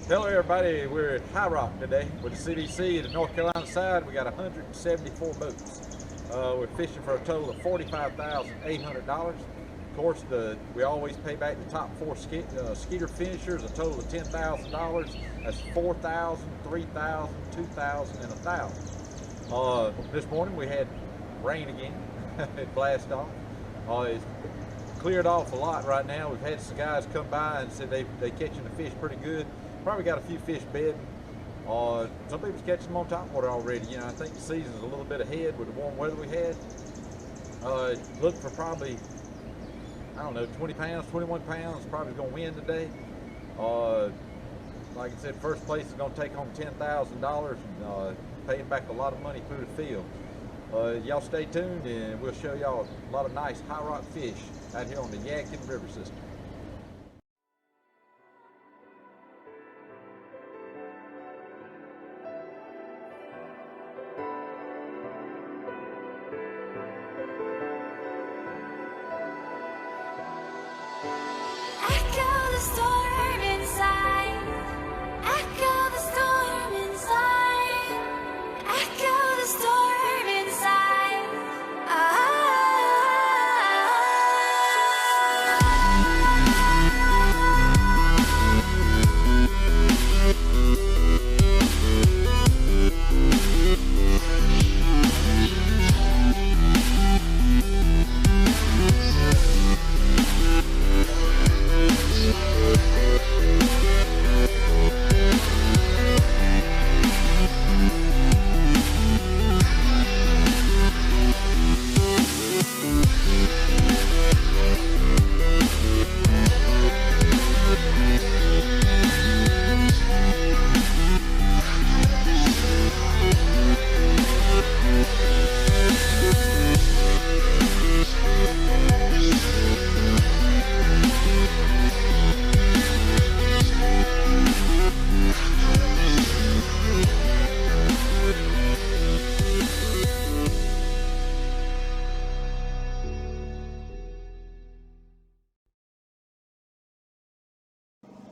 Hello everybody, we're at High Rock today with the CBC. The North Carolina side, we got 174 boats. We're fishing for a total of $45,800. Of course, we always pay back the top four Skeeter finishers, a total of $10,000. That's $4,000, $3,000, $2,000, and $1,000. This morning we had rain again. It blasted off. It's cleared off a lot right now. We've had some guys come by and said they catching the fish pretty good. Probably got a few fish bedding. Some people's catching them on top water already. You know, I think the season's a little bit ahead with the warm weather we had. Look for probably, I don't know, 20 pounds, 21 pounds. Probably going to win today. Like I said, first place is going to take home $10,000 and paying back a lot of money through the field. Y'all stay tuned and we'll show y'all a lot of nice high rock fish out here on the Yadkin River system.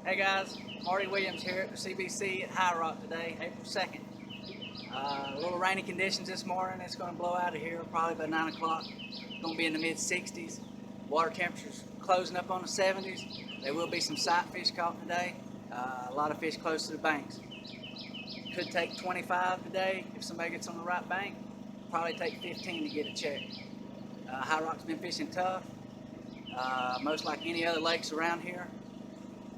Hey guys, Marty Williams here at the CBC at High Rock today, April 2nd. A little rainy conditions this morning. It's going to blow out of here probably by 9 o'clock. Going to be in the mid-60s. Water temperatures closing up on the 70s. There will be some sight fish caught today. A lot of fish close to the banks. Could take 25 today if somebody gets on the right bank. Probably take 15 to get a check. High Rock's been fishing tough, most like any other lakes around here.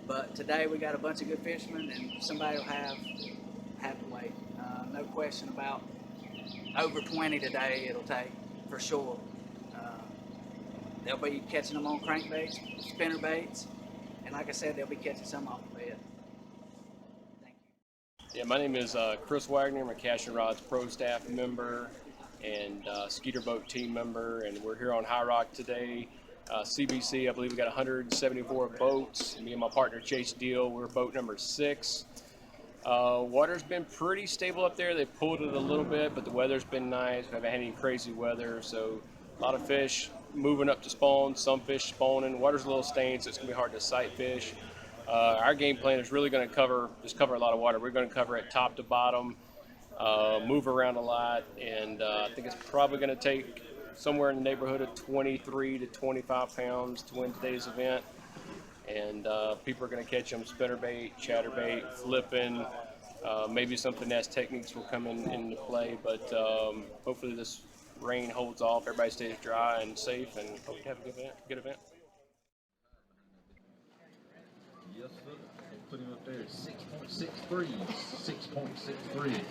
But today we got a bunch of good fishermen and somebody will have to wait. No question about over 20 today it'll take, for sure. They'll be catching them on crankbaits, spinner baits, and like I said, they'll be catching some off the bed. Thank you. Yeah, my name is Chris Wagner. I'm a Casting Rods Pro staff member and Skeeter Boat team member, and we're here on High Rock today. CBC, I believe we got 174 boats. Me and my partner Chase Deal, we're boat number 6. Water's been pretty stable up there. They pulled it a little bit, but the weather's been nice. We haven't had any crazy weather, so a lot of fish moving up to spawn, some fish spawning. Water's a little stained, so it's gonna be hard to sight fish. Our game plan is really gonna cover a lot of water. We're gonna cover it top to bottom, move around a lot, and I think it's probably gonna take somewhere in the neighborhood of 23 to 25 pounds to win today's event. And people are going to catch them spinnerbait, chatterbait, flipping, maybe some finesse techniques will come into play, but hopefully this rain holds off, everybody stays dry and safe, and hope to have a good event. Yes, sir. Put him up there at 6.63. 6.63.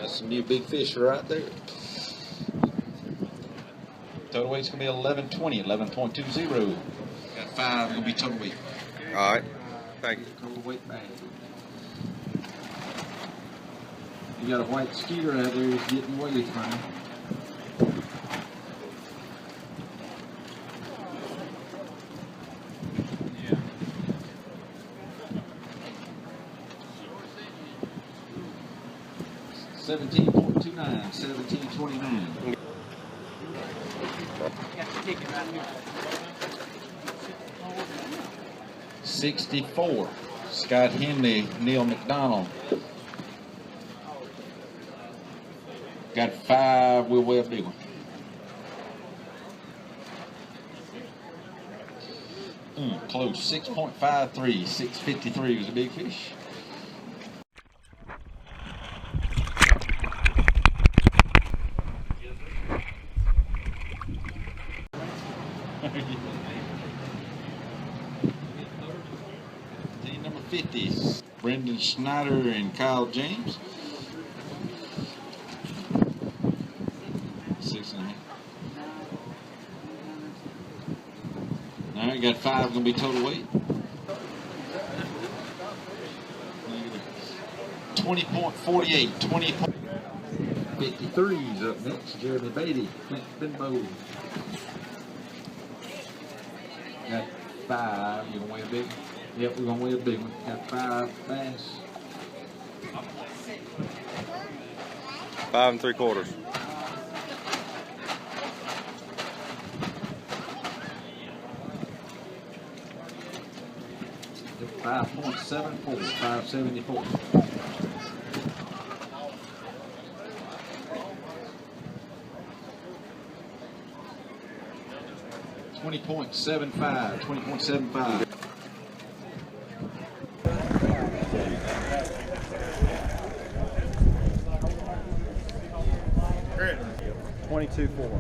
That's some new big fish right there. Total weight's going to be 1120, 11.20. Got 5, going to be total weight. All right. Thank you. Total weight bag. You got a white Skeeter out there that's getting weighted fine. Yeah. 17.29, 17.29. 64. Scott Henley, Neil McDonald. Got 5, we'll weigh a big one. Close, 6.53, 653 was a big fish. Team number 50, Brendan Snyder and Kyle James. 6.5. All right, got 5 gonna be total weight. 20.48, 20.53 is up next. Jeremy Beatty, Clint Benbow. Got 5. You gonna weigh a big one? Yep, we're gonna weigh a big one. Got 5 bass. 5 3/4. $5.74, 574. $20.75, 20.75. Great. 22.4.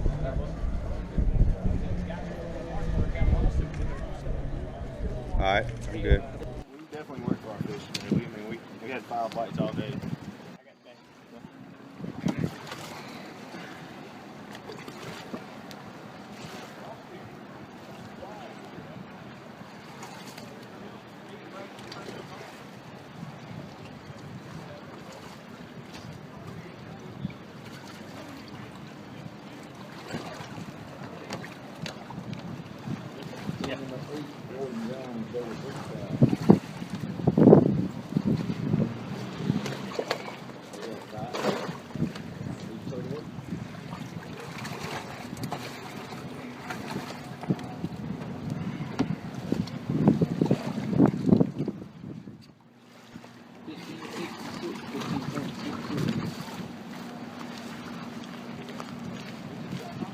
All right, I'm good. We definitely worked for our fish today. We had 5 bites all day.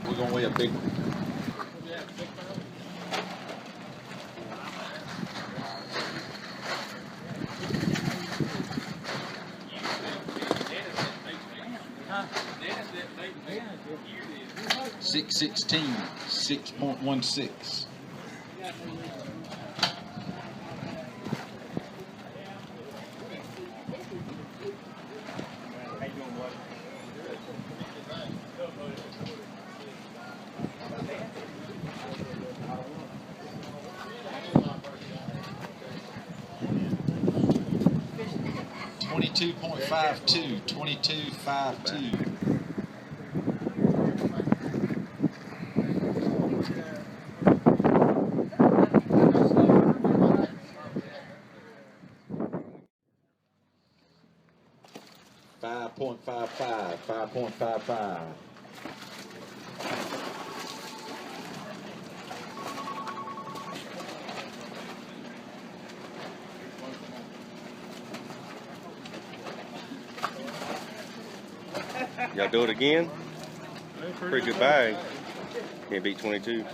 We're gonna weigh a big one. $6.16, 6.16. $22.52, 22.52. $5.55. Y'all do it again? Pretty good bag. Can't beat 22.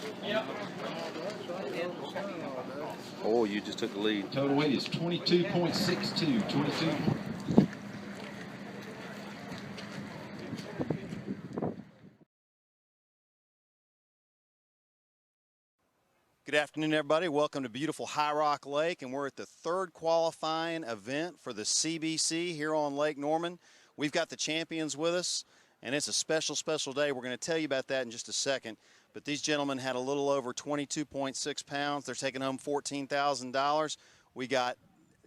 Oh, you just took the lead. Total weight is 22.62, 22. Good afternoon, everybody. Welcome to beautiful High Rock Lake, and we're at the 3rd qualifying event for the CBC here on Lake Norman. We've got the champions with us, and it's a special, special day. We're going to tell you about that in just a second, but these gentlemen had a little over 22.6 pounds. They're taking home $14,000. We got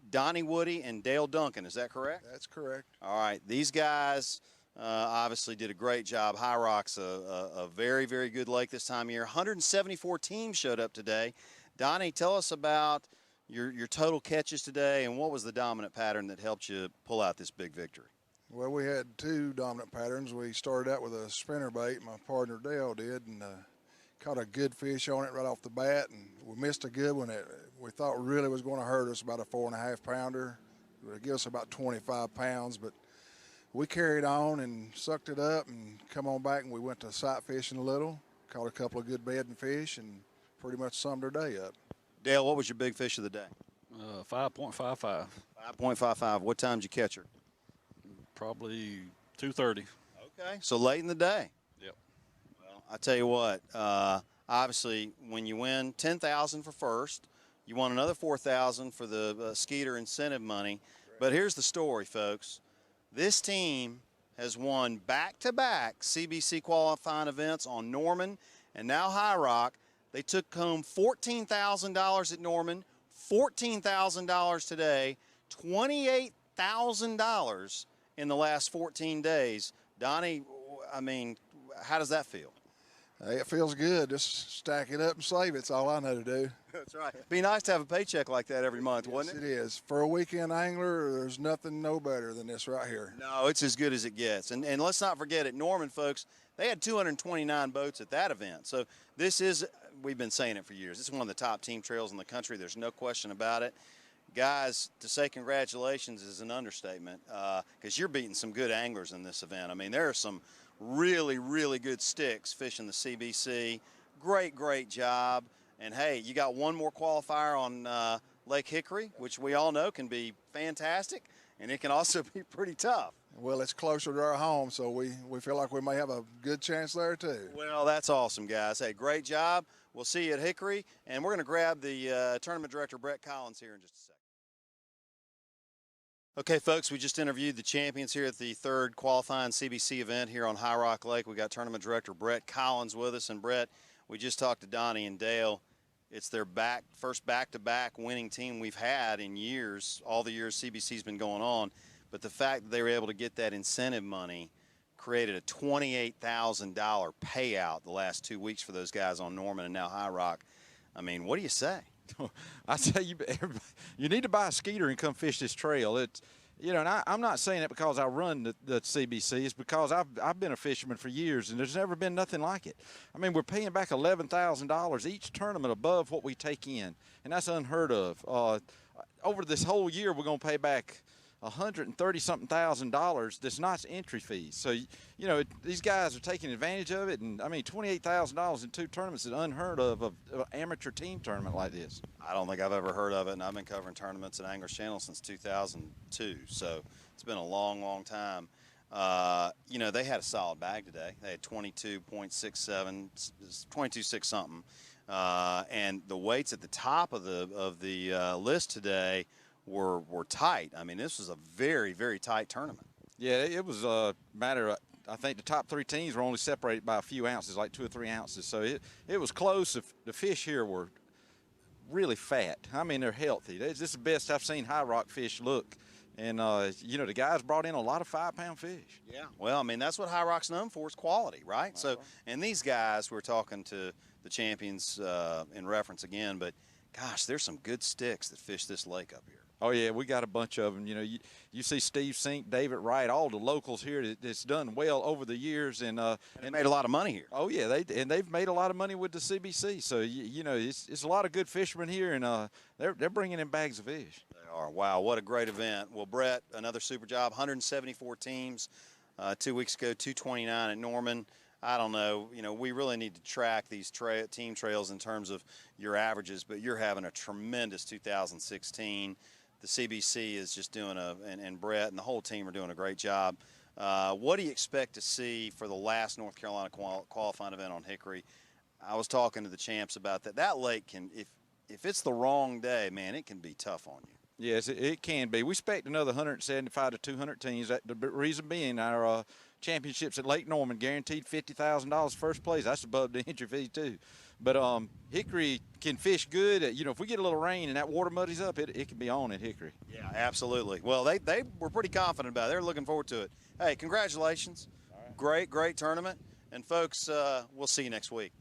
Donnie Woody and Dale Duncan. Is that correct? That's correct. All right. These guys obviously did a great job. High Rock's a very, very good lake this time of year. 174 teams showed up today. Donnie, tell us about your total catches today, and what was the dominant pattern that helped you pull out this big victory? Well, we had 2 dominant patterns. We started out with a spinner bait, my partner Dale did, and caught a good fish on it right off the bat, and we missed a good one. we thought really was going to hurt us, about a 4.5 pounder. It would give us about 25 pounds, but we carried on and sucked it up and come on back, and we went to sight fishing a little, caught a couple of good bedding fish, and pretty much summed our day up. Dale, what was your big fish of the day? 5.55. 5.55. What time did you catch her? Probably 2:30. Okay, so late in the day. Yep. Well, I tell you what, obviously when you win $10,000 for first, you want another $4,000 for the Skeeter incentive money. But here's the story, folks. This team has won back-to-back CBC qualifying events on Norman and now High Rock. They took home $14,000 at Norman, $14,000 today, $28,000 in the last 14 days. Donnie, I mean, how does that feel? Hey, it feels good. Just stack it up and save it. It's all I know to do. That's right. Be nice to have a paycheck like that every month, wouldn't it? It is. For a weekend angler, there's nothing no better than this right here. No, it's as good as it gets. And let's not forget, at Norman, folks, they had 229 boats at that event. So this is, we've been saying it for years, this is one of the top team trails in the country. There's no question about it. Guys, to say congratulations is an understatement because you're beating some good anglers in this event. I mean, there are some really, really good sticks fishing the CBC. Great job. And hey, you got one more qualifier on Lake Hickory, which we all know can be fantastic, and it can also be pretty tough. Well, it's closer to our home, so we feel like we may have a good chance there too. Well, that's awesome, guys. Hey, great job. We'll see you at Hickory, and we're going to grab the tournament director, Brett Collins, here in just a second. Okay, folks, we just interviewed the champions here at the third qualifying CBC event here on High Rock Lake. We got tournament director Brett Collins with us, and Brett, we just talked to Donnie and Dale. It's their first back-to-back winning team we've had in years, all the years CBC's been going on. But the fact that they were able to get that incentive money created a $28,000 payout the last 2 weeks for those guys on Norman and now High Rock. I mean, what do you say? I tell you, you need to buy a Skeeter and come fish this trail. It's, you know, and I'm not saying it because I run the CBC. It's because I've been a fisherman for years, and there's never been nothing like it. I mean, we're paying back $11,000 each tournament above what we take in, and that's unheard of. Over this whole year, we're going to pay back $130-something thousand that's not entry fees. So, you know, these guys are taking advantage of it. And, I mean, $28,000 in 2 tournaments is unheard of an amateur team tournament like this. I don't think I've ever heard of it, and I've been covering tournaments at Anglers Channel since 2002. So it's been a long time. You know, they had a solid bag today. They had 22.67, 22.6 something. And the weights at the top of the list today were tight. I mean, this was a very tight tournament. Yeah, it was a matter of, I think the top 3 teams were only separated by a few ounces, like 2 or 3 ounces. So it was close. The fish here were really fat. I mean, they're healthy. This is the best I've seen High Rock fish look. And, you know, the guys brought in a lot of 5-pound fish. Yeah, well, I mean, that's what High Rock's known for, is quality, right? So, and these guys, we're talking to the champions in reference again, but gosh, there's some good sticks that fish this lake up here. Oh, yeah, we got a bunch of them. You know, you see Steve Sink, David Wright, all the locals here that's done well over the years. And made a lot of money here. Oh, yeah, they've made a lot of money with the CBC. So, you know, it's a lot of good fishermen here, and they're bringing in bags of fish. They are. Wow, what a great event. Well, Brett, another super job, 174 teams. 2 weeks ago, 229 at Norman. I don't know, you know, we really need to track these team trails in terms of your averages, but you're having a tremendous 2016. The CBC is just doing and Brett and the whole team are doing a great job. What do you expect to see for the last North Carolina qualifying event on Hickory? I was talking to the champs about that. That lake can, if it's the wrong day, man, it can be tough on you. Yes, it can be. We expect another 175 to 200 teams. The reason being our championships at Lake Norman guaranteed $50,000 first place. That's above the entry fee too. But Hickory can fish good. You know, if we get a little rain and that water muddies up, it can be on at Hickory. Yeah, absolutely. Well, they were pretty confident about it. They're looking forward to it. Hey, congratulations. All right. Great tournament. And folks, we'll see you next week.